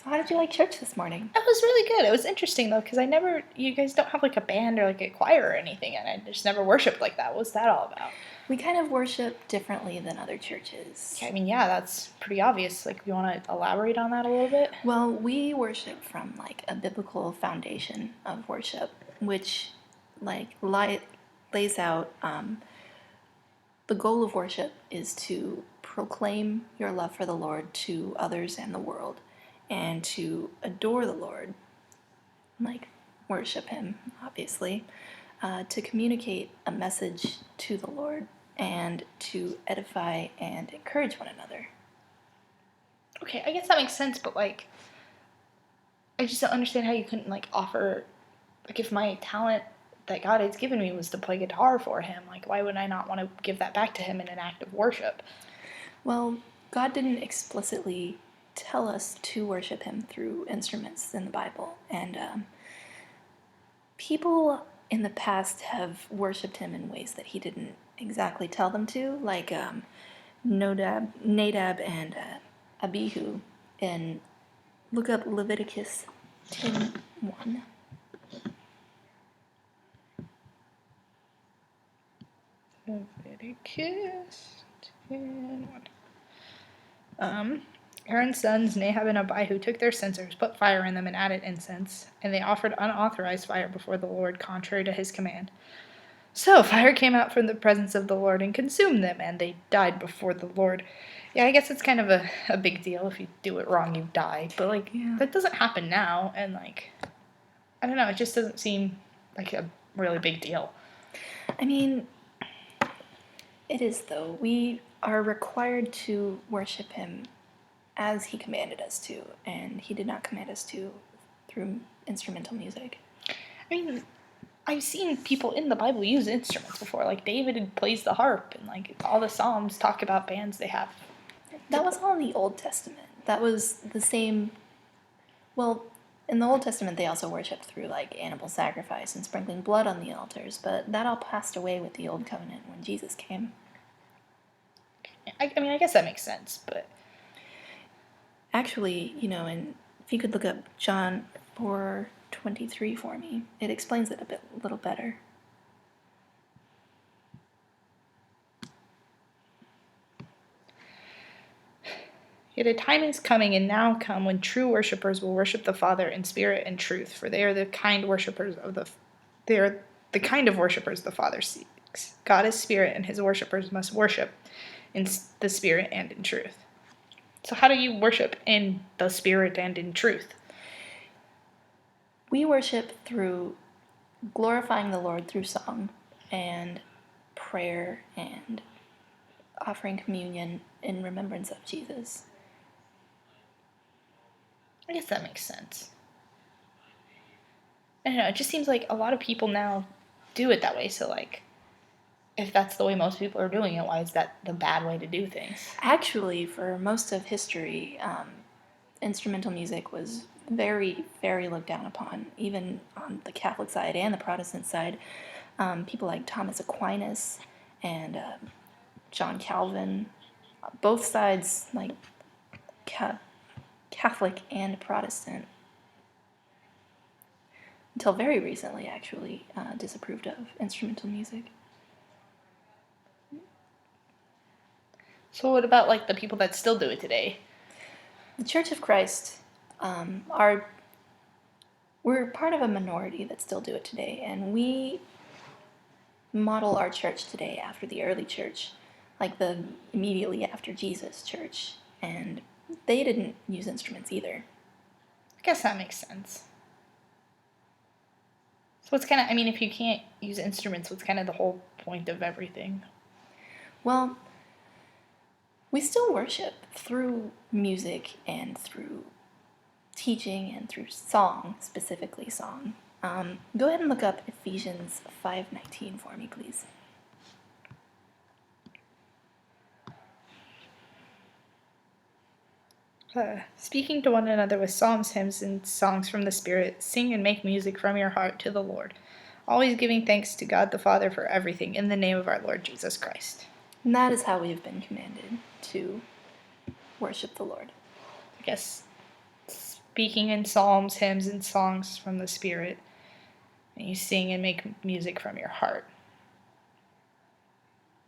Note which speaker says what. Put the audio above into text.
Speaker 1: So how did you like church this morning?
Speaker 2: It was really good. It was interesting though, because you guys don't have like a band or like a choir or anything, and I just never worshipped like that. What was that all about?
Speaker 1: We kind of worship differently than other churches.
Speaker 2: Okay, I mean, yeah, that's pretty obvious. Like, you want to elaborate on that a little bit?
Speaker 1: Well, we worship from like a biblical foundation of worship, which lays out the goal of worship is to proclaim your love for the Lord to others and the world, and to adore the Lord, like worship Him, obviously, to communicate a message to the Lord, and to edify and encourage one another.
Speaker 2: Okay, I guess that makes sense, but like, I just don't understand how you couldn't like offer, like, if my talent that God has given me was to play guitar for Him, like, why would I not want to give that back to Him in an act of worship?
Speaker 1: Well, God didn't explicitly tell us to worship Him through instruments in the Bible, and people in the past have worshipped Him in ways that He didn't exactly tell them to, like Nadab and Abihu, and look up Leviticus 10:1.
Speaker 2: Leviticus 10:1. Aaron's sons, Nahab and Abihu, took their censers, put fire in them, and added incense, and they offered unauthorized fire before the Lord, contrary to His command. So fire came out from the presence of the Lord and consumed them, and they died before the Lord. Yeah, I guess it's kind of a big deal. If you do it wrong, you die. But, like, that doesn't happen now, and, like, I don't know, it just doesn't seem like a really big deal.
Speaker 1: I mean, it is, though. We are required to worship Him as He commanded us to, and He did not command us to through instrumental music.
Speaker 2: I mean, I've seen people in the Bible use instruments before. Like, David plays the harp, and, like, all the Psalms talk about bands they have.
Speaker 1: That was all in the Old Testament. That was the same. Well, in the Old Testament, they also worshiped through like animal sacrifice and sprinkling blood on the altars, but that all passed away with the Old Covenant when Jesus came.
Speaker 2: I mean, I guess that makes sense, but
Speaker 1: actually, and if you could look up John 4:23 for me, it explains it a little better.
Speaker 2: Yet a time is coming and now come when true worshippers will worship the Father in spirit and truth, for they are the kind of worshippers the Father seeks. God is spirit, and His worshippers must worship in the spirit and in truth. So how do you worship in the spirit and in truth?
Speaker 1: We worship through glorifying the Lord through song and prayer and offering communion in remembrance of Jesus.
Speaker 2: I guess that makes sense. I don't know, it just seems like a lot of people now do it that way, so like, if that's the way most people are doing it, why is that the bad way to do things?
Speaker 1: Actually, for most of history, instrumental music was very, very looked down upon, even on the Catholic side and the Protestant side. People like Thomas Aquinas and John Calvin, both sides, like Catholic and Protestant, until very recently, actually, disapproved of instrumental music.
Speaker 2: So what about like the people that still do it today?
Speaker 1: The Church of Christ we're part of a minority that still do it today, and we model our church today after the early church, like the immediately after Jesus church, and they didn't use instruments either.
Speaker 2: I guess that makes sense. So it's kind of, I mean, if you can't use instruments, what's kind of the whole point of everything?
Speaker 1: Well, we still worship through music and through teaching and through song, specifically song. Go ahead and look up Ephesians 5:19 for me, please.
Speaker 2: Speaking to one another with psalms, hymns, and songs from the Spirit, sing and make music from your heart to the Lord, always giving thanks to God the Father for everything in the name of our Lord Jesus Christ.
Speaker 1: And that is how we have been commanded to worship the Lord.
Speaker 2: I guess speaking in psalms, hymns, and songs from the Spirit. And you sing and make music from your heart.